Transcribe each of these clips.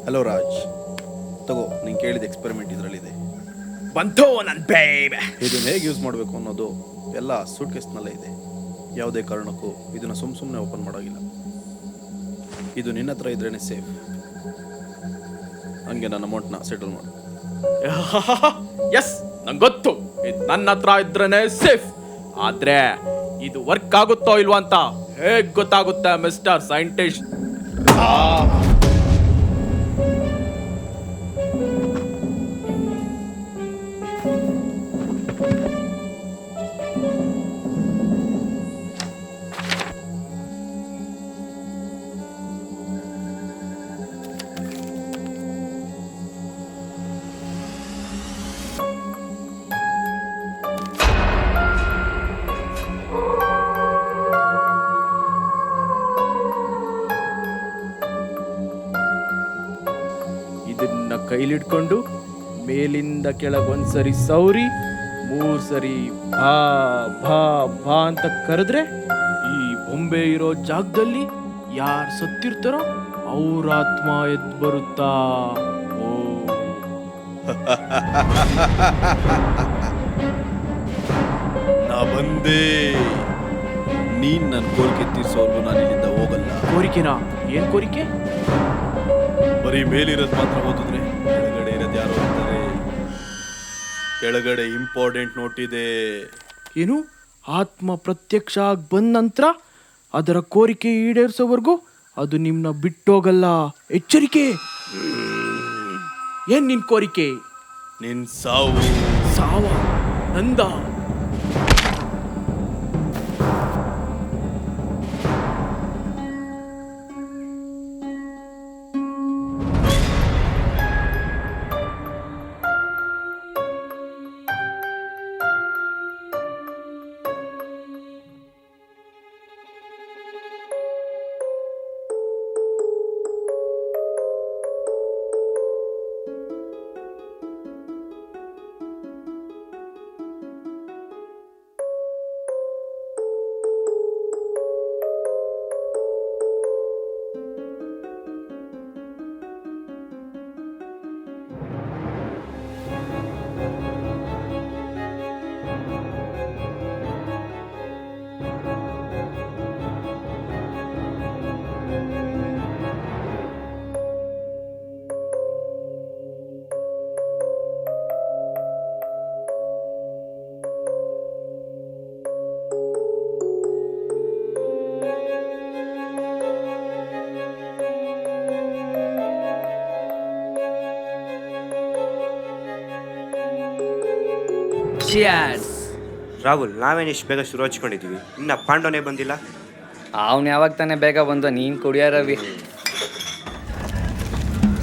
Hello Raj, ತಗೋ ನೀನು ಕೇಳಿದ ಎಕ್ಸ್ಪೆರಿಮೆಂಟ್ ಇದರಲ್ಲಿದೆ. ಬಂತು ನನ್ನ ಬೇಬೆ. ಇದನ್ನು ಹೇಗೆ ಯೂಸ್ ಮಾಡಬೇಕು ಅನ್ನೋದು ಎಲ್ಲ ಸೂಟ್ ಕೇಸ್ನಲ್ಲೇ ಇದೆ. ಯಾವುದೇ ಕಾರಣಕ್ಕೂ ಇದನ್ನು ಸುಮ್ಮನೆ ಓಪನ್ ಮಾಡೋಗಿಲ್ಲ. ಇದು ನಿನ್ನ ಹತ್ರ ಇದ್ರೇ ಸೇಫ್. ಹಂಗೆ ನನ್ನ ಅಮೌಂಟ್ನ ಸೆಟಲ್ ಮಾಡು. ಎಸ್, ನಂಗೆ ಗೊತ್ತು ಇದು ನನ್ನ ಹತ್ರ ಇದ್ರೇನೆ ಸೇಫ್. ಆದ್ರೆ ಇದು ವರ್ಕ್ ಆಗುತ್ತೋ ಇಲ್ವಾ ಅಂತ ಹೇಗ್ ಗೊತ್ತಾಗುತ್ತೆ ಮಿಸ್ಟರ್ ಸೈಂಟಿಸ್ಟ್? ಇದನ್ನ ಕೈಲಿಡ್ಕೊಂಡು ಮೇಲಿಂದ ಕೆಳಗೊಂದ್ಸರಿ ಸೌರಿ 3 ಸರಿ ಭಾ ಭಾ ಭಾ ಅಂತ ಕರೆದ್ರೆ ಈ ಬೊಂಬೆ ಇರೋ ಜಾಗದಲ್ಲಿ ಯಾರು ಸತ್ತಿರ್ತಾರೋ ಅವ್ರ ಆತ್ಮ ಎದ್ದು ಬರುತ್ತಾ. ಓ ನಾ ಬಂದೆ. ನೀನ್ ನನ್ನ ಕೋರಿಕೆ ತೀರ್ಸೋರ್ಗು ನಾನು ಇಲ್ಲಿಂದ ಹೋಗಲ್ಲ. ಕೋರಿಕೆನಾ? ಏನ್ ಕೋರಿಕೆ? ಬರೀ ಮೇಲಿರೋದು ಮಾತ್ರ ಓದಿದ್ರೆ ಕೆಳಗಡೆ ಇರೋದು ಯಾರು ಓದ್ತಾರೆ? ಕೆಳಗಡೆ ಇಂಪಾರ್ಟೆಂಟ್ ನೋಟ್ ಇದೆ. ಏನು? ಆತ್ಮ ಪ್ರತ್ಯಕ್ಷ ಆಗಿ ಬಂದ ನಂತರ ಅದರ ಕೋರಿಕೆ ಈಡೇರಿಸೋವರೆಗೂ ಅದು ನಿಮ್ನ ಬಿಟ್ಟೋಗಲ್ಲ. ಎಚ್ಚರಿಕೆ. ಏನ್ ನಿನ್ ಕೋರಿಕೆ? ನಿನ್ ಸಾವು. ಸಾವ? ನಂದ? ರಾಹುಲ್, ನಾವೇನು ಇಷ್ಟು ಬೇಗ ಶುರು ಹಚ್ಕೊಂಡಿದ್ದೀವಿ, ಇನ್ನು ಪಾಂಡವನೇ ಬಂದಿಲ್ಲ. ಅವನು ಯಾವಾಗ ತಾನೇ ಬೇಗ ಬಂದು ನೀನು ಕುಡಿಯ ರವಿ.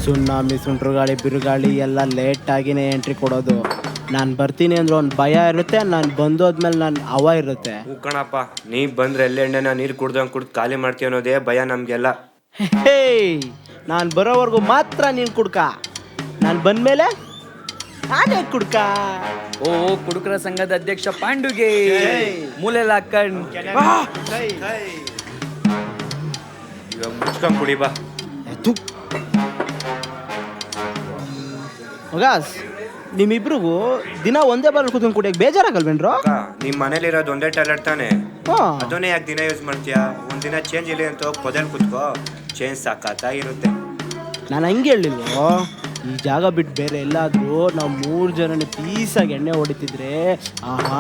ಸುಣ್ಣಾಮಿ, ಸುಂಟ್ರುಗಾಳಿ, ಬಿರುಗಾಳಿ ಎಲ್ಲ ಲೇಟಾಗಿನೇ ಎಂಟ್ರಿ ಕೊಡೋದು. ನಾನು ಬರ್ತೀನಿ ಅಂದ್ರೆ ಒಂದು ಭಯ ಇರುತ್ತೆ, ನಾನು ಬಂದೋದ್ಮೇಲೆ ನಾನು ಹವ ಇರುತ್ತೆ. ಹ್ಞೂ ಕಣಪ್ಪ, ನೀ ಬಂದರೆ ಎಣ್ಣೆನ ನೀರು ಕುಡ್ದಂಗೆ ಕುಡ್ದು ಖಾಲಿ ಮಾಡ್ತೀವಿ ಅನ್ನೋದೇ ಭಯ ನಮಗೆಲ್ಲ. ಹೇ, ನಾನು ಬರೋವರೆಗೂ ಮಾತ್ರ ನೀನು ಕುಡ್ಕ, ನಾನು ಬಂದಮೇಲೆ ನಾನೇ ಕುಡ್ಕ. ಓ ಕುಡುಕರ ಸಂಘದ ಅಧ್ಯಕ್ಷ ಪಾಂಡುಗೆ ಮೂಲೆಲ್ಲ ಹಾಕಂಡ್ ಇವಾಗ ಮುಚ್ಕೊಂಡು ಕುಡಿ ಬಾ. ಮಗಾಸ್, ನಿಮ್ಮಿಬ್ರಿಗೂ ದಿನ ಒಂದೇ ಬಾರಲ್ಲಿ ಕೂತ್ಕೊಂಡು ಕುಡಿಯೋಕೆ ಬೇಜಾರಾಗಲ್ವೇನ್ರೋ? ನಿಮ್ಮ ಮನೇಲಿರೋದು ಒಂದೇ ಟಾಯ್ಲೆಟ್ ತಾನೆ, ಹಾಂ, ಅದನ್ನೇ ಯಾಕೆ ದಿನ ಯೂಸ್ ಮಾಡ್ತೀಯಾ? ಒಂದಿನ ಚೇಂಜ್ ಇಲ್ಲ ಅಂತ ಹೋಗಿ ಪೊದೆಲ್ ಕೂತ್ಕೋ, ಚೇಂಜ್ ಸಾಕಾಗಿರುತ್ತೆ. ನಾನು ಹಂಗೆ ಹೇಳಿಲ್ವೋ? ಈ ಜಾಗ ಬಿಟ್ಟು ಬೇರೆ ಎಲ್ಲಾದರೂ ನಾವು 3 ಜನನೇ ಪೀಸಾಗಿ ಎಣ್ಣೆ ಹೊಡಿತಿದ್ರೆ ಆಹಾ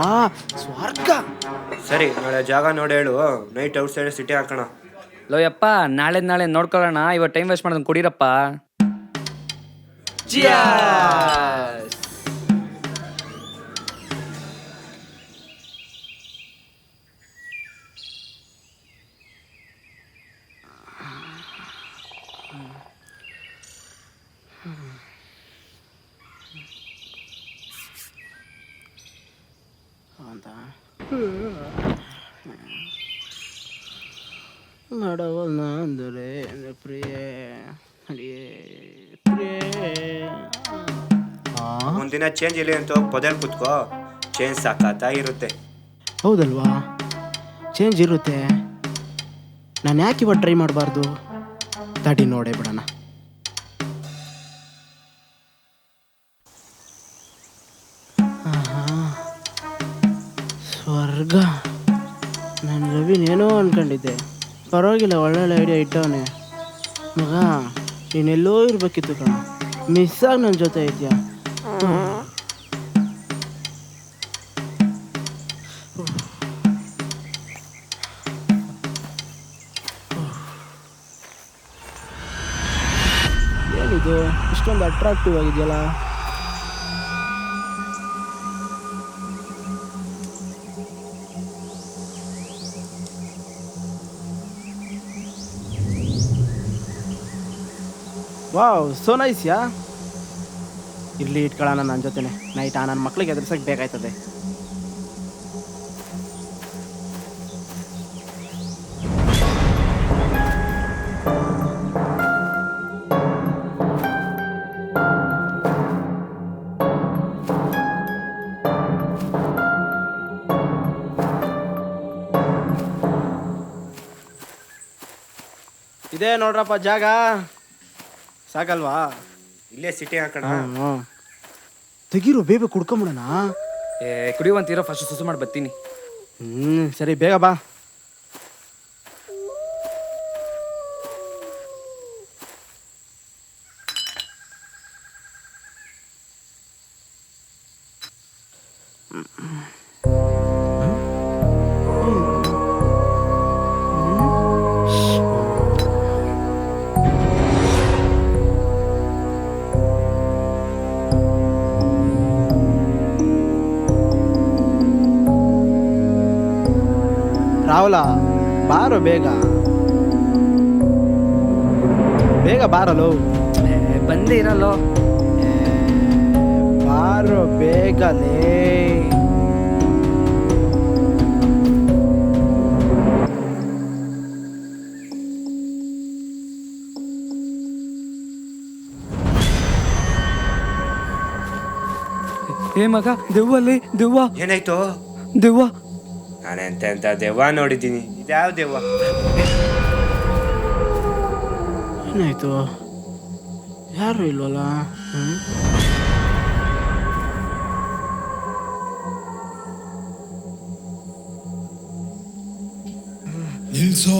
ಸ್ವರ್ಗ. ಸರಿ, ನಾಳೆ ಜಾಗ ನೋಡಿ ಹೇಳು, ನೈಟ್ ಔಟ್ ಸೈಡ್ ಸಿಟಿ ಹಾಕೋಣ. ಲೋಯಪ್ಪ, ನಾಳೆ ನೋಡ್ಕೊಳ್ಳೋಣ, ಇವತ್ತು ಟೈಮ್ ವೇಸ್ಟ್ ಮಾಡೋದು ಕುಡೀರಪ್ಪ. ಮಾಡವಲ್ಲ ಅಂದರೆ ಪ್ರಿಯೇ ಒಂದಿನ ಚೇಂಜ್ ಇಲ್ಲ ಅಂತ ಹೋಗಿ ಪೊದೆಲ್ ಕೂತ್ಕೋ, ಚೇಂಜ್ ಸಾಕಾಗಿರುತ್ತೆ. ಹೌದಲ್ವಾ? ಚೇಂಜ್ ಇರುತ್ತೆ. ನಾನು ಯಾಕೆ ಇವತ್ತು ಟ್ರೈ ಮಾಡಬಾರ್ದು? ತಡಿ ನೋಡೇ ಬಿಡೋಣ. ಸ್ವರ್ಗ. ನಾನು ರವಿನೇನೋ ಅನ್ಕೊಂಡಿದ್ದೆ. ಪರವಾಗಿಲ್ಲ, ಒಳ್ಳೊಳ್ಳೆ ಐಡಿಯಾ ಇಟ್ಟವನೆ. ಮಗ ನೀನೆಲ್ಲೋ ಇರ್ಬೇಕಿತ್ತು ಕಣ, ಮಿಸ್ ಆಗಿ ನನ್ನ ಜೊತೆ ಇದೆಯಾ. ಏನಿದು ಇಷ್ಟೊಂದು ಅಟ್ರಾಕ್ಟಿವ್ ಆಗಿದೆಯಲ್ಲ. Wow, so nice yeah. ಇರ್ಲಿ, ಇಟ್ಕೊಳ್ಳೋಣ ನನ್ನ ಜೊತೆನೆ. ನೈಟ್ ನನ್ನ ಮಕ್ಳಿಗೆ ಎದುರಿಸಕ್ಕೆ ಬೇಕಾಯ್ತದೆ. ಇದೇ ನೋಡ್ರಪ್ಪ ಜಾಗ, ಸಾಕಲ್ವಾ? ಇಲ್ಲೇ ಸಿಟಿ ಹಾಕೋಣ. ತೆಗೀರೋ, ಬೇಗ ಕುಡ್ಕೊಂಬಿಡೋಣ. ಕುಡಿಯುವಂತೀರೋ, ಫಸ್ಟ್ ಸುಸು ಮಾಡಿ ಬರ್ತೀನಿ. ಸರಿ, ಬೇಗ ಬಾ. ರಾಹುಲ, ಬಾರೋ ಬೇಗ, ಬೇಗ ಬಾರಲು. ಬಂದೇ ಇರಲ್ಲೋ, ಬಾರೋ ಬೇಗಲೇ. ಏ ಮಗ, ದೆವ್ವಲ್ಲಿ ದೆವ್ವ, ಏನಾಯ್ತು? ದೆವ್ವ. ನಾನೆಂತ ದೆವ್ವ ನೋಡಿದ್ದೀನಿ, ಇದ್ಯಾವ ದೆವ್ವ? ಏನಾಯ್ತು? ಯಾರು ಇಲ್ವಲ್ಲ? ನಿಲ್ಸೋ.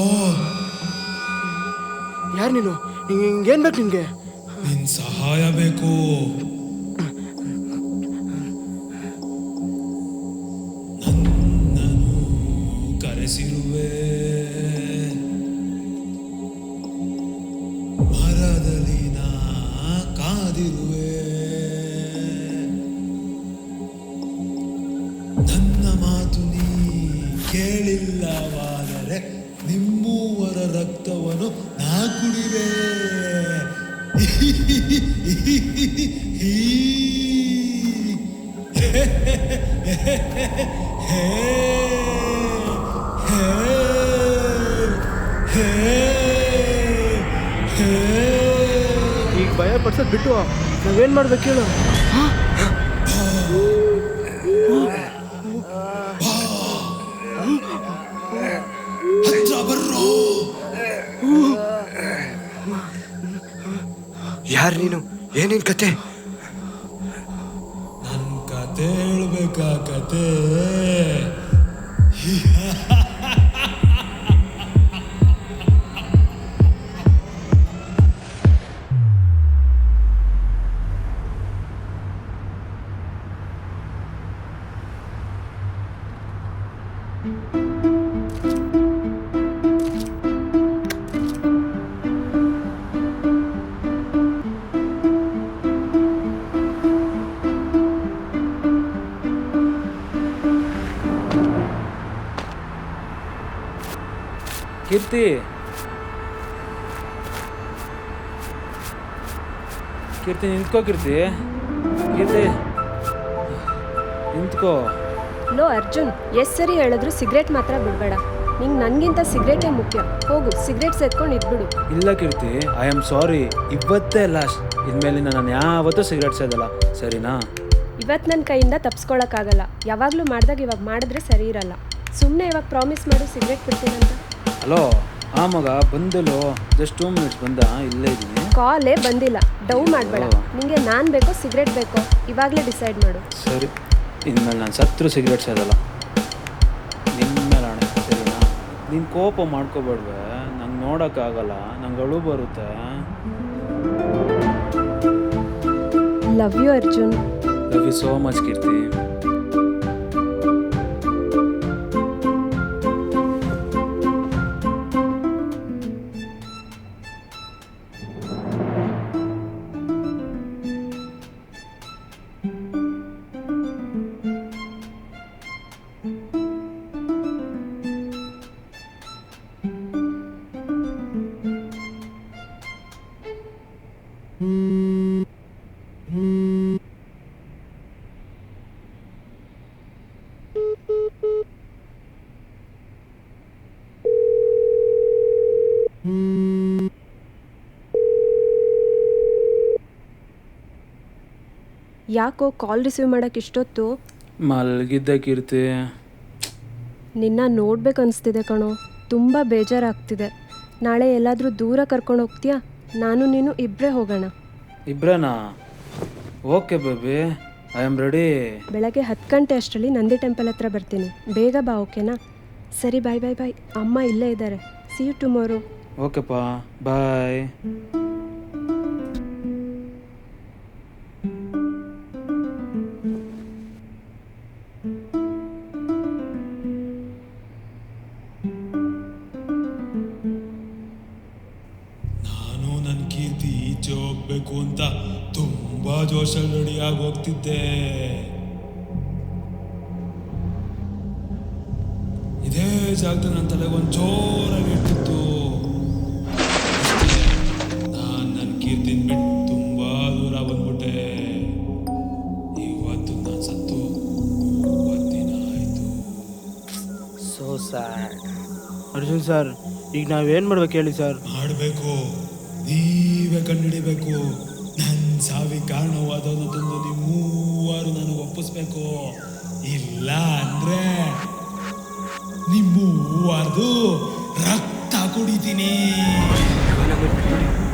ಯಾರು ನೀನು? ಹಿಂಗೇನ್ ಬೇಕು ನಿನ್ಗೆ? ನಿನ್ ಸಹಾಯ ಬೇಕು. ನನ್ನನ್ನು ಕರೆಸಿರುವೆ, ಮರದಲ್ಲಿ ನಾ ಕಾದಿರುವೆ. ನನ್ನ ಮಾತು ನೀ ಕೇಳಿಲ್ಲವಾದರೆ ನಿಮ್ಮೂವರ ರಕ್ತವನ್ನು ನಾ ಕುಡಿವೆ. ಈಗ ಭಯ ಪಡ್ಸೋದು ಬಿಟ್ಟು ನಾವೇನ್ ಮಾಡ್ಬೇಕು ಹೇಳು? ಹತ್ರ ಬರ್ರೋ. ಯಾರು ನೀನು? ಏನೇನ್ ಕತೆ? ನನ್ ಕತೆ ಹೇಳ್ಬೇಕಾ? ಕತೆ ಕೀರ್ತಿ, ಕೀರ್ತಿ ನಿಂತ್ಕೋ. ಕೀರ್ತಿ, ಕೀರ್ತಿ ನಿಂತ್ಕೋ. ಲೋ ಅರ್ಜುನ್, ಎಷ್ಟು ಸರಿ ಹೇಳಿದ್ರು ಸಿಗರೇಟ್ ಮಾತ್ರ ಬಿಡಬೇಡ. ನಿಂಗೆ ನನಗಿಂತ ಸಿಗರೇಟೇ ಮುಖ್ಯ. ಹೋಗು, ಸಿಗರೇಟ್ ಸೇದ್ಕೊಂಡು ಇದ್ಬಿಡು. ಇಲ್ಲ ಕೀರ್ತಿ, ಐ ಆಮ್ ಸಾರಿ, ಇವತ್ತೇ ಲಾಸ್ಟ್. ಇನ್ಮೇಲೆ ನಾನು ಯಾವತ್ತೂ ಸಿಗರೇಟ್ ಸೇದಲ್ಲ, ಸರಿನಾ? ಇವತ್ತು ನನ್ನ ಕೈಯಿಂದ ತಪ್ಸ್ಕೊಳಕ್ಕಾಗಲ್ಲ. ಯಾವಾಗಲೂ ಮಾಡ್ದಾಗ ಇವಾಗ ಮಾಡಿದ್ರೆ ಸರಿ ಇರಲ್ಲ. ಸುಮ್ಮನೆ ಇವಾಗ ಪ್ರಾಮಿಸ್ ಮಾಡು ಸಿಗರೇಟ್ ಬಿಡ್ತೀನಂತ. ಹಲೋ, ಆ ಮಗ ಬಂದಲು, ಜಸ್ಟ್ 2 ಮಿನಿಟ್ಸ್ ಬಂದ, ಇಲ್ಲೇ ಇದ್ದೀನಿ. ಕಾಲೇ ಬಂದಿಲ್ಲ, ಡೌ ಮಾಡಬೇಡ. ನಿಂಗೆ ನಾನು ಬೇಕೋ ಸಿಗರೇಟ್ ಬೇಕೋ ಇವಾಗಲೇ ಡಿಸೈಡ್ ಮಾಡು. ಸರಿ, ಇನ್ಮೇಲೆ ನಾನು ಸತ್ರು ಸಿಗರೇಟ್ ಸೇದಲ್ಲ. ನಿಮ್ಮ ಮೇಲೆ ಅಣ್ಣ ಸರಿನಾ? ನೀನು ಕೋಪ ಮಾಡ್ಕೋಬೇಡ್ವೆ, ನಂಗೆ ನೋಡೋಕ್ಕಾಗಲ್ಲ, ನಂಗೆ ಅಳು ಬರುತ್ತೆ. Love you Arjun. Love you so much Keerthi. ಯಾಕೋ ಕಾಲ್ ರಿಸೀವ್ ಮಾಡೋಕ್ಕೆ ಇಷ್ಟೊತ್ತು? ಮಲಗಿದ್ದೆ ಕೀರ್ತಿ. ನಿನ್ನ ನೋಡ್ಬೇಕು ಅನಿಸ್ತಿದೆ ಕಣೋ, ತುಂಬ ಬೇಜಾರಾಗ್ತಿದೆ. ನಾಳೆ ಎಲ್ಲಾದರೂ ದೂರ ಕರ್ಕೊಂಡು ಹೋಗ್ತೀಯಾ? ನಾನು ನೀನು ಇಬ್ಬರೇ ಹೋಗೋಣ. ಇಬ್ರೇನಾ? Okay baby, I am ready. ಬೆಳಗ್ಗೆ 10 ಗಂಟೆ ಅಷ್ಟರಲ್ಲಿ ನಂದಿ ಟೆಂಪಲ್ ಹತ್ರ ಬರ್ತೀನಿ, ಬೇಗ ಬಾ, ಓಕೆನಾ? ಸರಿ, ಬಾಯ್ ಬಾಯ್ ಬಾಯ್. ಅಮ್ಮ ಇಲ್ಲೇ ಇದ್ದಾರೆ. See you tomorrow. ಓಕೆಪ್ಪ, ಬಾಯ್. ನಾನು ನನ್ನ ಕೀರ್ತಿ ಈಚೆ ಹೋಗ್ಬೇಕು ಅಂತ ತುಂಬಾ ಜೋಶಲ್ಲಿ ರೆಡಿಯಾಗಿ ಹೋಗ್ತಿದ್ದೆ. ಇದೇ ಜಾಗದಲ್ಲಿ ನನ್ನ ತಲೆಗೆ ಒಂದು ಜೋರಾಗಿ ಇಟ್ಟಿತ್ತು. ನಾನು ನನ್ನ ಕೀರ್ತಿನ ಬಿಟ್ಟು ತುಂಬಾ ದೂರ ಬಂದ್ಬಿಟ್ಟೆ. ಇವತ್ತು ನಾನು ಸತ್ತು 30 ದಿನ ಆಯ್ತು. So sad. ಅರ್ಜುನ್ ಸರ್, ಈಗ ನಾವೇನು ಮಾಡ್ಬೇಕು ಹೇಳಿ ಸರ್? ಮಾಡಬೇಕು, ನೀವೇ ಕಂಡುಹಿಡಿಬೇಕು. ನನ್ನ ಸಾವಿಗೆ ಕಾರಣವಾದವನ್ನ ತಂದು ನೀವು ಮೂವರು ನನಗೆ ಒಪ್ಪಿಸ್ಬೇಕು. ಇಲ್ಲ ಅಂದ್ರೆ ನಿಮ್ಮ ಮೂವರ್ದು ರಕ್ತ ಕುಡಿತೀನಿ.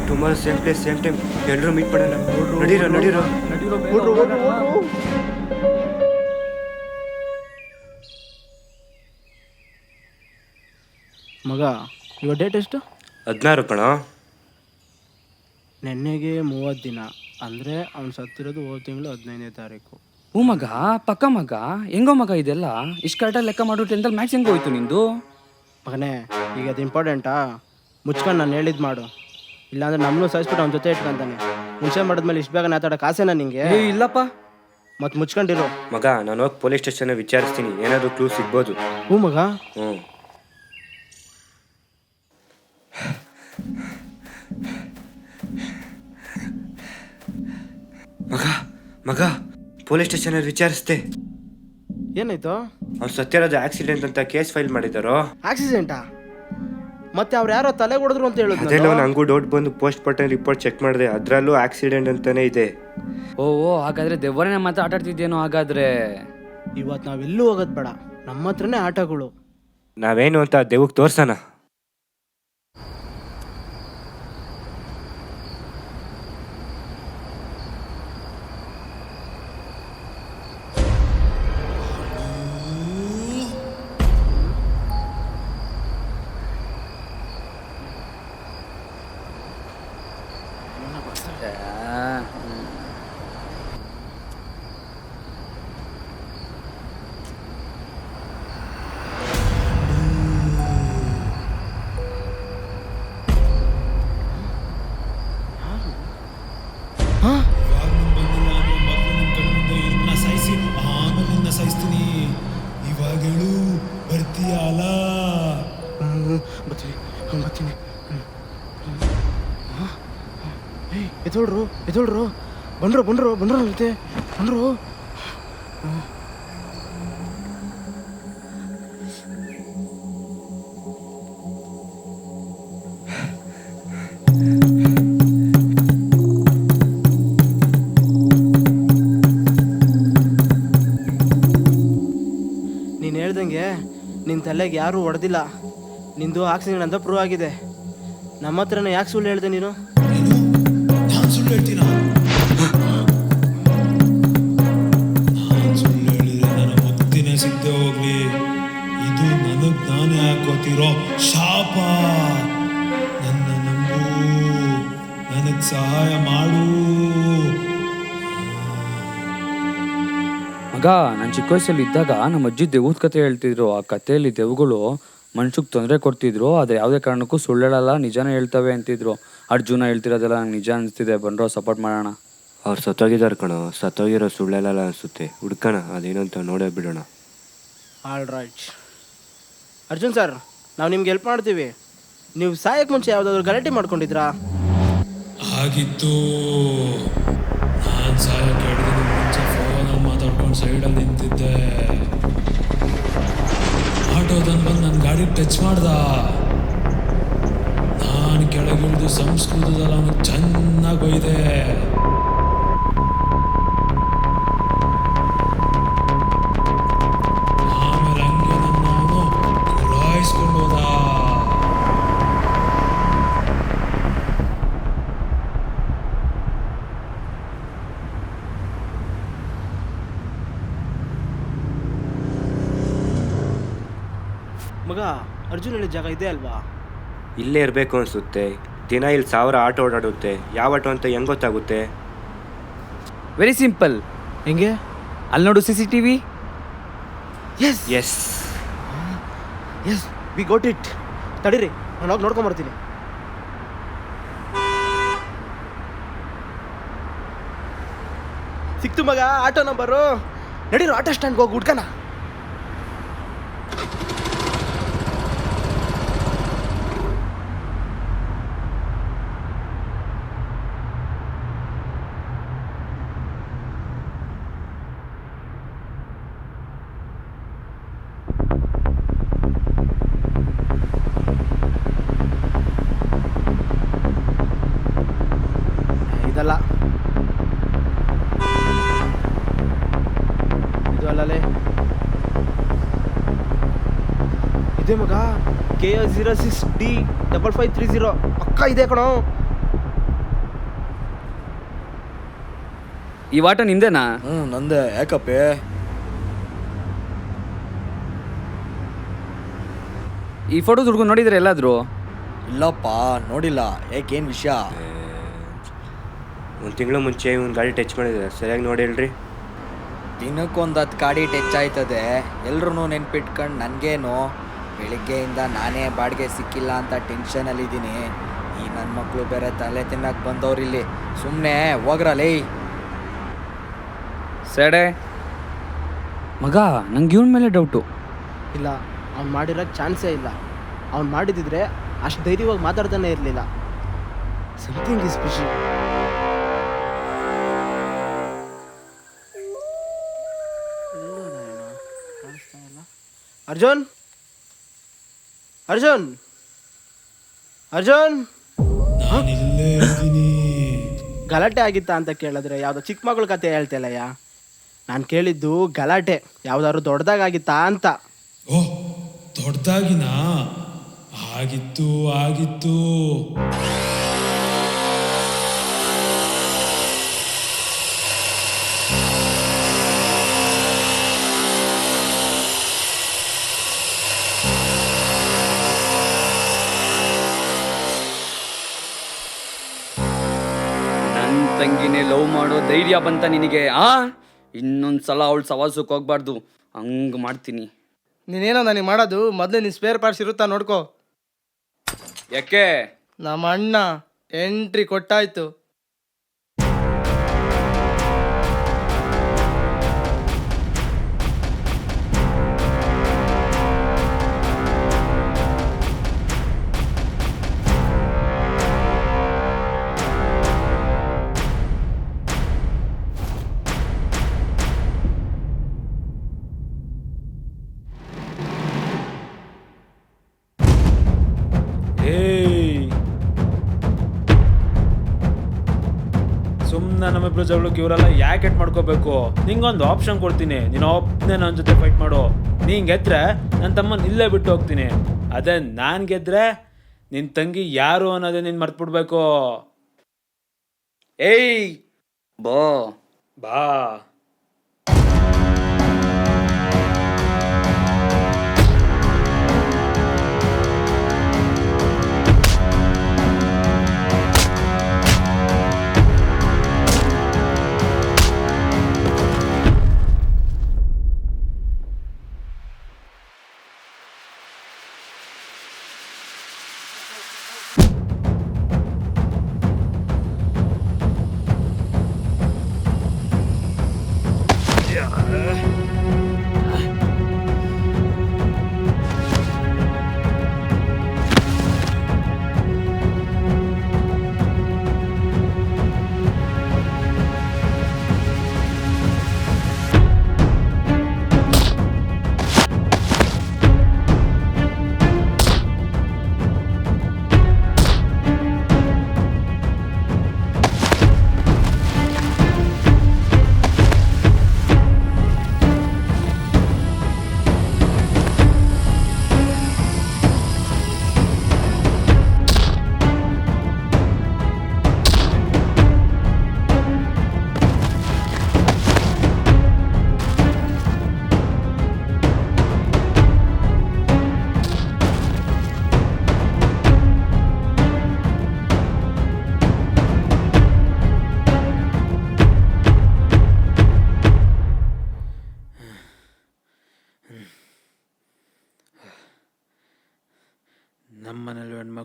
Tomorrow same place same time ಎಲ್ಲರೂ ಮೀಟ್ ಮಾಡೋಣ. ನಡೀರೋ. ಮಗ, ಇವಾಗ ಡೇಟ್ ಎಷ್ಟು? 16 ಕಣ. ನೆನ್ನೆಗೆ 30 ದಿನ, ಅಂದರೆ ಅವ್ನು ಸತ್ತಿರೋದು ಹೋದ ತಿಂಗಳು 15ನೇ ತಾರೀಕು. ಹ್ಞೂ ಮಗ, ಪಕ್ಕ ಮಗ. ಹೆಂಗೋ ಮಗ ಇದೆಲ್ಲ ಇಷ್ಟು ಕರೆಕ್ಟಾಗಿ ಲೆಕ್ಕ ಮಾಡು. 10th ಮ್ಯಾಕ್ಸ್ ಹೆಂಗೆ ಹೋಯ್ತು ನಿಂದು? ಮಗನೇ, ಈಗ ಅದು ಇಂಪಾರ್ಟೆಂಟಾ? ಮುಚ್ಕೊಂಡು ನಾನು ಹೇಳಿದ್ದು ಮಾಡು, ಇಲ್ಲಾಂದ್ರೆ ನಮ್ಮನ್ನು ಸಾಯಿಸ್ಬಿಟ್ಟು ಅವ್ನ ಜೊತೆ ಇಟ್ಕೊಂತಾನೆ. ಮುಂಚೆ ಮಾಡಿದ್ಮೇಲೆ ಇಷ್ಟು ಬೇಗ ನಾತಾಡೋಕೆ ಆಸೆನಾ ನಿಂಗೆ? ಏ ಇಲ್ಲಪ್ಪ. ಮತ್ತು ಮುಚ್ಕೊಂಡಿರು. ಮಗ, ನಾನು ಹೋಗಿ ಪೊಲೀಸ್ ಸ್ಟೇಷನ್ ವಿಚಾರಿಸ್ತೀನಿ, ಏನಾದರೂ ಕ್ಲೂ ಸಿಗ್ಬೋದು. ಹ್ಞೂ ಮಗ. ಮಗ, ಪೊಲೀಸ್ ಸ್ಟೇಷನಲ್ಲಿ ವಿಚಾರಿಸ್ದೆ. ಏನಾಯ್ತು? ಅವ್ರು ಸತ್ತಿರೋದು ಆಕ್ಸಿಡೆಂಟ್ ಅಂತ ಕೇಸ್ ಫೈಲ್ ಮಾಡಿದಾರೋ. ಆಕ್ಸಿಡೆಂಟಾ? ಮತ್ತೆ ಅವ್ರು ಯಾರೋ ತಲೆ ಹೊಡೆದ್ರು ಅಂತ ಅದೆಲ್ಲ ಹೇಳಿದ್ರು. ನಂಗೂ ಡೌಟ್ ಬಂದು ಪೋಸ್ಟ್ ಮಾರ್ಟಮ್ ರಿಪೋರ್ಟ್ ಚೆಕ್ ಮಾಡಿದೆ, ಅದರಲ್ಲೂ ಆಕ್ಸಿಡೆಂಟ್ ಅಂತಾನೆ ಇದೆ. ಓ ಹಾಗಾದ್ರೆ ದೆವ್ವರೇ ಮಾತ್ರ ಆಟ ಆಡ್ತಿದ್ದೇನೋ ಹಾಗಾದ್ರೆ. ಇವತ್ತು ನಾವೆಲ್ಲೂ ಹೋಗೋದು ಬೇಡ, ನಮ್ಮ ಹತ್ರನೇ ಆಟಗಳು. ನಾವೇನು ಅಂತ ದೇವಕ್ಕೆ ತೋರ್ಸೋಣ. ಇವಾಗ ನೀನು ಬಂದಿಲ್ಲ ಅಂದ್ರೆ ಮೊದಲು ನಿನ್ನ ಕಣ್ಣಿಂದ ಇವ್ರನ್ನ ಸಾಯಿಸಿ ಆಮೇಲೆ ನಿನ್ನ ಸಾಯಿಸ್ತೀನಿ. ಇವಾಗ ಹೇಳು, ಬರ್ತೀಯ ಅಲ್ಲ? ಬರ್ತೀನಿ. ಎದೋಳ್ರು ಬಂದ್ರು ಅಂತೆ ಬಂದ್ರು. ನೀನು ಹೇಳ್ದಂಗೆ ನಿನ್ನ ತಲೆಗೆ ಯಾರೂ ಹೊಡೆದಿಲ್ಲ, ನಿಂದು ಆಕ್ಸಿಡೆಂಟ್ ಅಂತ ಪ್ರೂವ್ ಆಗಿದೆ. ನಮ್ಮ ಹತ್ರನೇ ಯಾಕೆ ಸುಳ್ಳು ಹೇಳಿದೆ ನೀನು? ನಾನು ಸುಳ್ಳು ಹೇಳ್ತೀನ? ನಾನು ಸುಳ್ಳು ಹೇಳಿದ್ರೆ ನನ್ನ ಮುಕ್ತಿನೇ ಸಿಗದೆ ಹೋಗ್ಲಿ. ಇದು ಮಗ ನಾನು ಚಿಕ್ಕ ವಯಸ್ಸಲ್ಲಿ ಇದ್ದಾಗ ನಮ್ಮ ಅಜ್ಜಿ ದೆವ್ವದ ಕತೆ ಹೇಳ್ತಿದ್ರು. ಆ ಕಥೆಯಲ್ಲಿ ದೆವ್ಗಳು ಮನುಷ್ಯಗೆ ತೊಂದರೆ ಕೊಡ್ತಿದ್ರು, ಆದರೆ ಯಾವುದೇ ಕಾರಣಕ್ಕೂ ಸುಳ್ಳು ಹೇಳಲ್ಲ, ನಿಜಾನೇ ಹೇಳ್ತವೆ ಅಂತಿದ್ರು. ಅರ್ಜುನ ಹೇಳ್ತಿರೋದೆಲ್ಲ ನಂಗೆ ನಿಜ ಅನಿಸ್ತಿದೆ, ಬಂರೋ ಸಪೋರ್ಟ್ ಮಾಡೋಣ. ಅವ್ರು ಸತ್ತೋಗಿದ್ದಾರೆ ಕಣೋ, ಸತ್ತೋಗಿರೋ ಸುಳ್ಳೆಲ್ಲ ಅನಿಸುತ್ತೆ. ಹುಡ್ಕೋಣ ಅದೇನಂತ ನೋಡೇ ಬಿಡೋಣ. ಆಲ್ ರೈಟ್ ಅರ್ಜುನ್ ಸರ್, ನಾವು ನಿಮ್ಗೆ ಹೆಲ್ಪ್ ಮಾಡ್ತೀವಿ. ನೀವು ಸಾಯಕ್ಕೆ ಮುಂಚೆ ಯಾವುದಾದ್ರು ಗಲಾಟೆ ಮಾಡ್ಕೊಂಡಿದ್ರಾ? ಆಗಿತ್ತು. ನಾನು ಸಾಯಕ್ಕೆ 2 ದಿನ ಮುಂಚೆ ಫೋನಲ್ಲಿ ಮಾತಾಡ್ಕೊಂಡು ಸೈಡಲ್ಲಿ ನಿಂತಿದ್ದೆ. ಆಟೋದನ್ನು ಬಂದು ನನ್ನ ಗಾಡಿ ಟಚ್ ಮಾಡ್ದ. ನಾನು ಕೆಳಗಿಳಿದು ಸಂಸ್ಕೃತದಲ್ಲಿ ಅವನಿಗೆ ಚೆನ್ನಾಗಿ ಬೈದೆ. ಆಮೇಲೆ ಹಂಗೆ ನನ್ನ ಅವನು ಗುರಾಯಿಸ್ಕೊಂಡು ಹೋದ. ಮಗ, ಅರ್ಜುನ್ ಹೇಳಿದ ಜಾಗ ಇದೆ ಅಲ್ವಾ? ಇಲ್ಲೇ ಇರಬೇಕು ಅನಿಸುತ್ತೆ. ದಿನ ಇಲ್ಲಿ 1000 ಆಟೋ ಓಡಾಡುತ್ತೆ. ಯಾವ ಆಟೋ ಅಂತ ಹೆಂಗೆ ಗೊತ್ತಾಗುತ್ತೆ? Very simple. ಹೆಂಗೆ? ಅಲ್ಲಿ ನೋಡು CCTV. Yes yes, yes, we got it. ತಡೀರಿ, ನಾನು ಹೋಗಿ ನೋಡ್ಕೊಂಬರ್ತೀನಿ. ಸಿಕ್ತು ಮಗ ಆಟೋ ನಂಬರು. ನಡೀರು ಆಟೋ ಸ್ಟ್ಯಾಂಡ್ಗೆ ಹೋಗಿ ಹುಡ್ಕಣ. ಇದಲ್ಲ, ಇದು ಅಲ್ಲಲೇ, ಇದೆ ಮಗ. KA 06D 5530 ಪಕ್ಕ ಇದೆ ಕಣೋ. ಈ ವಾಟ ನಿಂದೇನಾ? ನಂದೆ. ಯಾಕಪ್ಪೆ? ಈ ಫೋಟೋ ಹುಡ್ಕೊಂಡು ನೋಡಿದ್ರೆ ಎಲ್ಲಾದರೂ? ಇಲ್ಲಪ್ಪ, ನೋಡಿಲ್ಲ. ಏಕೇನು ವಿಷಯ? 1 ತಿಂಗಳು ಮುಂಚೆ ಇವ್ನ ಗಾಡಿ ಟಚ್ ಮಾಡಿದೆ. ಸರಿಯಾಗಿ ನೋಡಿ ಹೇಳ್ರಿ. ದಿನಕ್ಕೊಂದು 10 ಗಾಡಿ ಟಚ್ ಆಯ್ತದೆ. ಎಲ್ರೂ ನೆನ್ಪಿಟ್ಕೊಂಡು ನನಗೇನು ಬೆಳಿಗ್ಗೆಯಿಂದ ನಾನೇ ಬಾಡಿಗೆ ಸಿಕ್ಕಿಲ್ಲ ಅಂತ ಟೆನ್ಷನಲ್ಲಿದ್ದೀನಿ. ಈ ನನ್ನ ಮಕ್ಕಳು ಬೇರೆ ತಲೆ ತಿನ್ನಕ್ಕೆ ಬಂದವ್ರಿಲ್ಲಿ. ಸುಮ್ಮನೆ ಹೋಗ್ರಲೇ. ಸೆಡೆ ಮಗ, ನಂಗೆ ಇವನ ಮೇಲೆ ಡೌಟು. ಇಲ್ಲ, ಅವ್ನು ಮಾಡಿರೋಕ್ಕೆ ಚಾನ್ಸೇ ಇಲ್ಲ. ಅವ್ನು ಮಾಡಿದಿದ್ರೆ ಅಷ್ಟು ಧೈರ್ಯವಾಗಿ ಮಾತಾಡ್ತಾನೆ ಇರಲಿಲ್ಲ. ಸಮಥಿಂಗ್ ಇಸ್ ಖುಷಿ. ಅರ್ಜುನ್, ಅರ್ಜುನ್, ಅರ್ಜುನ್, ನಾನು ಇಲ್ಲೇ ಇದ್ದೀನಿ. ಗಲಾಟೆ ಆಗಿತ್ತಾ ಅಂತ ಕೇಳಿದ್ರೆ ಯಾವುದೋ ಚಿಕ್ಕ ಮಗಳ ಕತೆ ಹೇಳ್ತೇಲಯ್ಯ. ನಾನು ಕೇಳಿದ್ದು ಗಲಾಟೆ ಯಾವ್ದಾದ್ರು ದೊಡ್ಡದಾಗಿತ್ತಾ ಅಂತ. ಓಹ್, ದೊಡ್ಡದಾಗಿನಾ? ಆಗಿತ್ತು ಆಗಿತ್ತು. ನನ್ನ ತಂಗಿನೇ ಲವ್ ಮಾಡೋ ಧೈರ್ಯ ಬಂತ ನಿನಗೆ? ಇನ್ನೊಂದ್ಸಲ ಅವಳು ಸವಾಸಕ್ಕೆ ಹೋಗ್ಬಾರ್ದು, ಹಂಗೆ ಮಾಡ್ತೀನಿ. ನೀನೇನೋ ನನಗೆ ಮಾಡೋದು, ಮೊದಲೇ ನೀನು ಸ್ಪೇರ್ ಪಾರ್ಟ್ಸ್ ಇರುತ್ತಾ ನೋಡ್ಕೋ. ಯಾಕೆ? ನಮ್ಮ ಅಣ್ಣ ಎಂಟ್ರಿ ಕೊಟ್ಟಾಯ್ತು. ಸುಮ್ಮನೆ ನಮ್ಮಿಬ್ರು ಜಗಳಕ್ಕೆ ಇವರೆಲ್ಲ ಯಾಕೆ ಎಟ್ ಮಾಡ್ಕೋಬೇಕು? ನಿಂಗೊಂದು ಆಪ್ಷನ್ ಕೊಡ್ತೀನಿ, ನೀನು ಒಬ್ಬನೇ ನನ್ನ ಜೊತೆ ಫೈಟ್ ಮಾಡು. ನೀನು ಗೆದ್ರೆ ನನ್ನ ತಮ್ಮನ ಇಲ್ಲೇ ಬಿಟ್ಟು ಹೋಗ್ತೀನಿ. ಅದೇ ನಾನು ಗೆದ್ರೆ ನಿನ್ನ ತಂಗಿ ಯಾರು ಅನ್ನೋದೇ ನೀನು ಮರ್ತ್ಬಿಡ್ಬೇಕು. ಏಯ್ ಬಾ ಬಾ.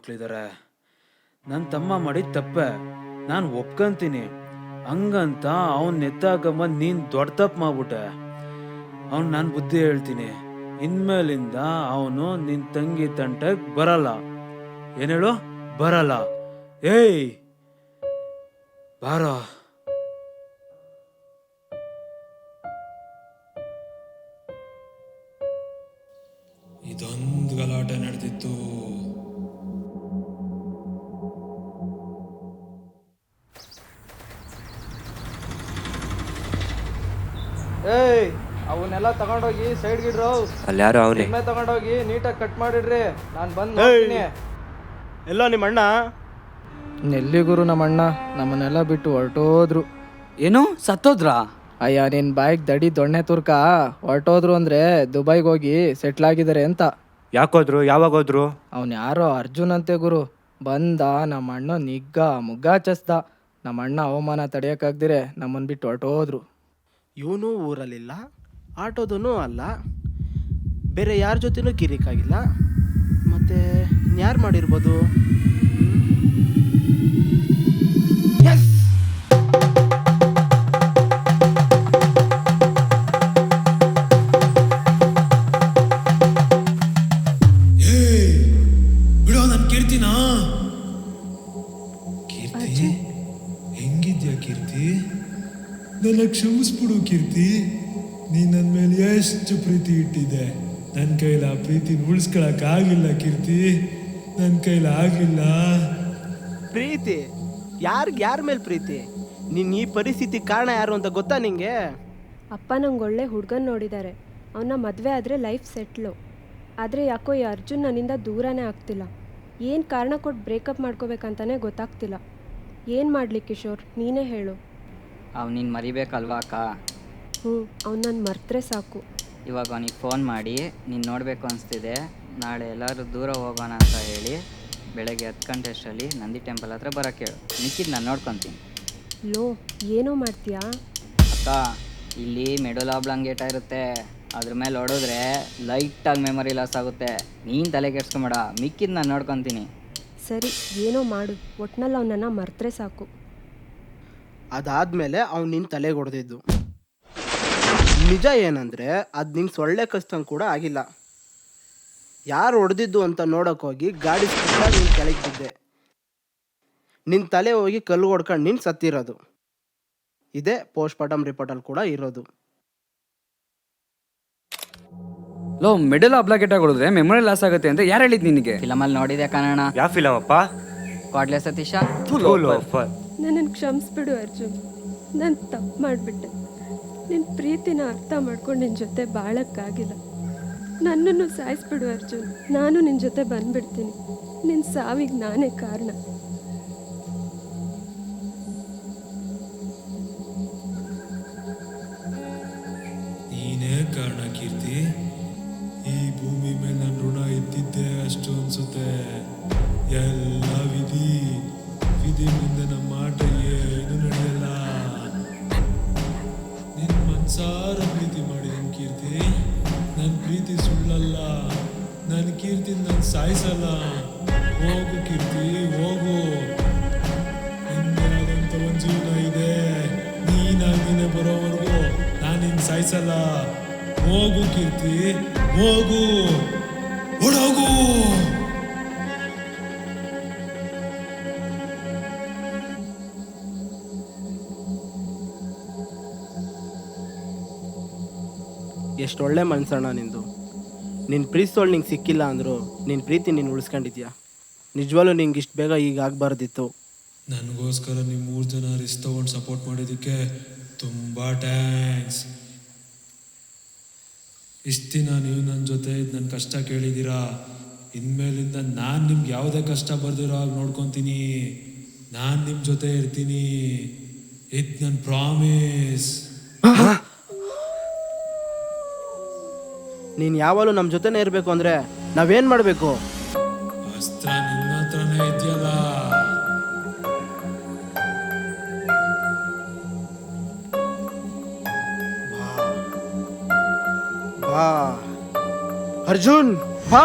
ಮಕ್ಳಿದ್ದಾರೆ. ನನ್ನ ತಮ್ಮ ಮಾಡಿದ ತಪ್ಪೆ, ನಾನು ಒಪ್ಕೊಂತೀನಿ. ಹಂಗಂತ ಅವನ್ ಎತ್ತಾಕೊಂಬಂದು ನೀನು ದೊಡ್ಡ ತಪ್ಪು ಮಾಡ್ಬಿಟ್ಟೆ. ಅವ್ನು ನಾನು ಬುದ್ಧಿ ಹೇಳ್ತೀನಿ. ಇನ್ಮೇಲಿಂದ ಅವನು ನಿನ್ನ ತಂಗಿ ತಂಟೆಗೆ ಬರಲ್ಲ. ಏನ್ ಹೇಳು? ಬರಲ್ಲ. ಏಯ್ ಬಾರೋ. ಇದೊಂದು ಗಲಾಟೆ ನಡೆದಿತ್ತು. ಏಯ್ ಅವನ್ನೆಲ್ಲ ತಗೊಂಡೋಗಿ ಸೈಡ್ ಗಿಡ್ರು. ಅಲ್ಲಿ ಯಾರೋ ಅವನೇ. ಎಮ್ಮೆ ತಗೊಂಡೋಗಿ ನೀಟಾಗಿ ಕಟ್ ಮಾಡಿಡ್ರಿ. ನಾನು ಬಂದು ಎಲ್ಲೋ ನಿಮ್ಮ ಅಣ್ಣ? ಎಲ್ಲಿಗುರು ನಮ್ಮ ಅಣ್ಣ ನಮ್ಮನ್ನೆಲ್ಲ ಬಿಟ್ಟು ಹೊರಟೋದ್ರು. ಏನು ಸತ್ತೋದ್ರಾ? ಅಯ್ಯ ನಿನ್ನ ಬಾಯಿಗೆ ದಡಿ ದೊಣ್ಣೆ ತುರ್ಕ. ಹೊರಟೋದ್ರು ಅಂದರೆ ದುಬೈಗೆ ಹೋಗಿ ಸೆಟ್ಲ್ ಆಗಿದ್ದಾರೆ ಅಂತ. ಯಾಕೋದ್ರು? ಯಾವಾಗ ಹೋದ್ರು? ಅವನು ಯಾರೋ ಅರ್ಜುನ್ ಅಂತೆ ಗುರು. ಬಂದ ನಮ್ಮ ಅಣ್ಣ ನಿಗ್ಗ ಮುಗ್ಗ ಚಸ್ದ. ನಮ್ಮ ಅಣ್ಣ ಅವಮಾನ ತಡೆಯೋಕ್ಕಾಗ್ದಿರೆ ನಮ್ಮನ್ನು ಬಿಟ್ಟು ಹೊರಟೋದ್ರು. ಇವನು ಊರಲ್ಲಿಲ್ಲ, ಆಟೋದೂ ಅಲ್ಲ, ಬೇರೆ ಯಾರ ಜೊತೆನೂ ಕಿರಿಕಾಗಿಲ್ಲ. ಮತ್ತೆ ಯಾರು ಮಾಡಿರ್ಬೋದು? ಬಿಡೋ ನನ್ ಕೀರ್ತಿನಾ? ಕೀರ್ತಿ ಹೆಂಗಿದ್ಯಾ ಕೀರ್ತಿ? ನನ್ನ ಕ್ಷಮಿಸ್ಬಿಡು ಕೀರ್ತಿ. ನೀ ನನ್ನ ಮೇಲೆ ಎಷ್ಟು ಪ್ರೀತಿ ಇಟ್ಟಿದ್ದೆ. ನನ್ನ ಕೈಲಿ ಆ ಪ್ರೀತಿನ ಉಳಿಸ್ಕೊಳಕ್ ಆಗಿಲ್ಲ ಕೀರ್ತಿ, ನನ್ನ ಕೈಲಿ ಆಗಿಲ್ಲ. ಪ್ರೀತಿ? ಯಾರ ಮೇಲೆ ಪ್ರೀತಿ? ನಿನ್ನ ಈ ಪರಿಸ್ಥಿತಿ ಕಾರಣ ಯಾರು ಅಂತ ಗೊತ್ತಾ ನಿಂಗೆ? ಅಪ್ಪ ನಂಗೆ ಒಳ್ಳೆ ಹುಡುಗನ್ ನೋಡಿದ್ದಾರೆ. ಅವನ ಮದುವೆ ಆದರೆ ಲೈಫ್ ಸೆಟ್ಲು. ಆದರೆ ಯಾಕೋ ಈ ಅರ್ಜುನ್ ನನ್ನಿಂದ ದೂರನೇ ಆಗ್ತಿಲ್ಲ. ಏನು ಕಾರಣ ಕೊಟ್ಟು ಬ್ರೇಕಪ್ ಮಾಡ್ಕೋಬೇಕಂತಾನೆ ಗೊತ್ತಾಗ್ತಿಲ್ಲ. ಏನು ಮಾಡಲಿ ಕಿಶೋರ್, ನೀನೇ ಹೇಳು. ಅವ್ ನೀನು ಮರಿಬೇಕಲ್ವಾ ಅಕ್ಕ? ಅವ್ನು ನಾನು ಮರ್ತರೆ ಸಾಕು. ಇವಾಗ ಅವನಿಗೆ ಫೋನ್ ಮಾಡಿ ನೀನು ನೋಡಬೇಕು ಅನಿಸ್ತಿದೆ, ನಾಳೆ ಎಲ್ಲರೂ ದೂರ ಹೋಗೋಣ ಅಂತ ಹೇಳಿ ಬೆಳಗ್ಗೆ 10 ಗಂಟೆ ಅಷ್ಟರಲ್ಲಿ ನಂದಿ ಟೆಂಪಲ್ ಹತ್ರ ಬರೋಕ್ಕೆ ಹೇಳು. ಮಿಕ್ಕಿದ್ದು ನಾನು ನೋಡ್ಕೊತೀನಿ. ಲೋ, ಏನೋ ಮಾಡ್ತೀಯಾ? ಅಕ್ಕ, ಇಲ್ಲಿ ಮೆಡುಲ್ ಆಬ್ಲಾಂಗೇಟ ಇರುತ್ತೆ, ಅದ್ರ ಮೇಲೆ ಹೊಡೆದ್ರೆ ಲೈಟಾಗಿ ಮೆಮೊರಿ ಲಾಸ್ ಆಗುತ್ತೆ. ನೀನು ತಲೆ ಕೆಡ್ಸ್ಕೊಂಬೇಡ, ಮಿಕ್ಕಿದ್ದು ನಾನು ನೋಡ್ಕೊತೀನಿ. ಸರಿ, ಏನೋ ಮಾಡು, ಒಟ್ನಲ್ಲಿ ಅವನನ್ನು ಮರ್ತರೆ ಸಾಕು. ಅದಾದಮೇಲೆ ಅವ್ನು ನಿನ್ನ ತಲೆಗೆ ಹೊಡೆದಿದ್ದು. ನಿಜ ಏನಂದರೆ ಅದು ನಿಂಗೆ ಸೊಳ್ಳೆ ಕಸ್ತಂಗೆ ಕೂಡ ಆಗಿಲ್ಲ. ಯಾರು ಹೊಡೆದಿದ್ದು ಅಂತ ನೋಡೋಕ್ಕೋಗಿ ಗಾಡಿ ಸ್ಕಿಡ್ಡಾಗಿ ನೀನು ಕೆಳಗೆ ಬಿದ್ದೆ. ನಿನ್ನ ತಲೆ ಹೋಗಿ ಕಲ್ಲು ಹೊಡ್ಕೊಂಡು ನೀನು ಸತ್ತಿರೋದು. ಇದೇ ಪೋಸ್ಟ್ ಮಾರ್ಟಮ್ ರಿಪೋರ್ಟಲ್ಲಿ ಕೂಡ ಇರೋದು. ಲೋ, ಮಿಡಲ್ ಅಬ್ಲಾಗೇಟ್ ಹೊಡೆದ್ರೆ ಮೆಮೊರಿ ಲಾಸ್ ಆಗುತ್ತೆ ಅಂತ ಯಾರು ಹೇಳಿದ್ ನಿನಗೆ? ಫಿಲಮಲ್ಲಿ ನೋಡಿದೆ ಕನ್ನಡ. ಯಾವ ಫಿಲಮ್ ಅಪ್ಪ? ಕ್ವಾಡ್ಲೆ ಸತೀಶ. ನನ್ನನ್ನು ಕ್ಷಮಿಸ್ಬಿಡು ಅರ್ಜುನ್, ನಾನು ತಪ್ಪು ಮಾಡಿಬಿಟ್ಟೆ. ನಿನ್ನ ಪ್ರೀತಿನ ಅರ್ಥ ಮಾಡ್ಕೊಂಡು ನಿನ್ನ ಜೊತೆ ಬಾಳಕ್ಕಾಗಿಲ್ಲ. ನನ್ನನ್ನು ಸಾಯಿಸ್ಬಿಡು ಅರ್ಜುನ್, ನಾನು ನಿನ್ನ ಜೊತೆ ಬಂದ್ಬಿಡ್ತೀನಿ. ನಿನ್ನ ಸಾವಿಗೆ ನಾನೇ ಕಾರಣ. ನೀನೇ ಕಾರಣ ಕೀರ್ತಿ. ಈ ಭೂಮಿ ಮೇಲೆ ನನ್ನ ಋಣ ಇದ್ದಿದ್ದೆ ಅಷ್ಟು ಅನ್ಸುತ್ತೆ. ಎಲ್ಲ ವಿಧಿ ಮುಂದೆ ನಮ್ಮ ಆಟ ಏನು ನಡೆಯಲ್ಲ. ನಿನ್ನ ಮನ್ಸಾರ ಪ್ರೀತಿ ಮಾಡಿದೀನಿ ಕೀರ್ತಿ. ನನ್ನ ಪ್ರೀತಿ ಸುಳ್ಳಲ್ಲ. ನನ್ನ ಕೀರ್ತಿ ನಾನು ಸಾಯಿಸಲ್ಲ. ಹೋಗು ಕೀರ್ತಿ, ಹೋಗು. ನಿನ್ನದಂತ ಒಂದು ಜೀವನ ಇದೆ. ನೀನಾಗಿನೇ ಬರೋವರೆಗೂ ನಾನು ನಿನ್ನ ಸಾಯಿಸಲ್ಲ. ಹೋಗು ಕೀರ್ತಿ, ಹೋಗು, ಓಡೋಗು. ಎಷ್ಟು ಒಳ್ಳೆ ಮನ್ಸಣ್ಣ ನಿಂದು. ನಿನ್ನ ಪ್ರೀತಿಸೋಳು ನಿಂಗೆ ಸಿಕ್ಕಿಲ್ಲ ಅಂದರು ನಿನ್ನ ಪ್ರೀತಿ ನೀನು ಉಳಿಸ್ಕೊಂಡಿದ್ಯಾ. ನಿಜವಾಗ್ಲೂ ನಿಂಗೆ ಇಷ್ಟು ಬೇಗ ಈಗ ಆಗಬಾರ್ದಿತ್ತು. ನನಗೋಸ್ಕರ ನೀವು 3 ಜನ ರಿಸ್ಕ್ ತೊಗೊಂಡು ಸಪೋರ್ಟ್ ಮಾಡಿದ್ದಕ್ಕೆ ತುಂಬ ಥ್ಯಾಂಕ್ಸ್. ಇಷ್ಟು ದಿನ ನೀವು ನನ್ನ ಜೊತೆ ನನ್ನ ಕಷ್ಟ ಕೇಳಿದ್ದೀರಾ. ಇನ್ಮೇಲಿಂದ ನಾನು ನಿಮ್ಗೆ ಯಾವುದೇ ಕಷ್ಟ ಬರ್ದಿರೋ ಹಾಗೆ ನೋಡ್ಕೊತೀನಿ. ನಾನು ನಿಮ್ಮ ಜೊತೆ ಇರ್ತೀನಿ. ಇದು ನನ್ನ ಪ್ರಾಮಿಸ್. ನೀನು ಯಾವಾಗಲೂ ನಮ್ಮ ಜೊತೆನೇ ಇರಬೇಕು ಅಂದರೆ ನಾವೇನು ಮಾಡಬೇಕು? ಅಸ್ತ್ರ ನಿನ್ನ ಹತ್ರನೇ ಇದೆಯಲ್ಲ. ಬಾ ಅರ್ಜುನ್, ಬಾ.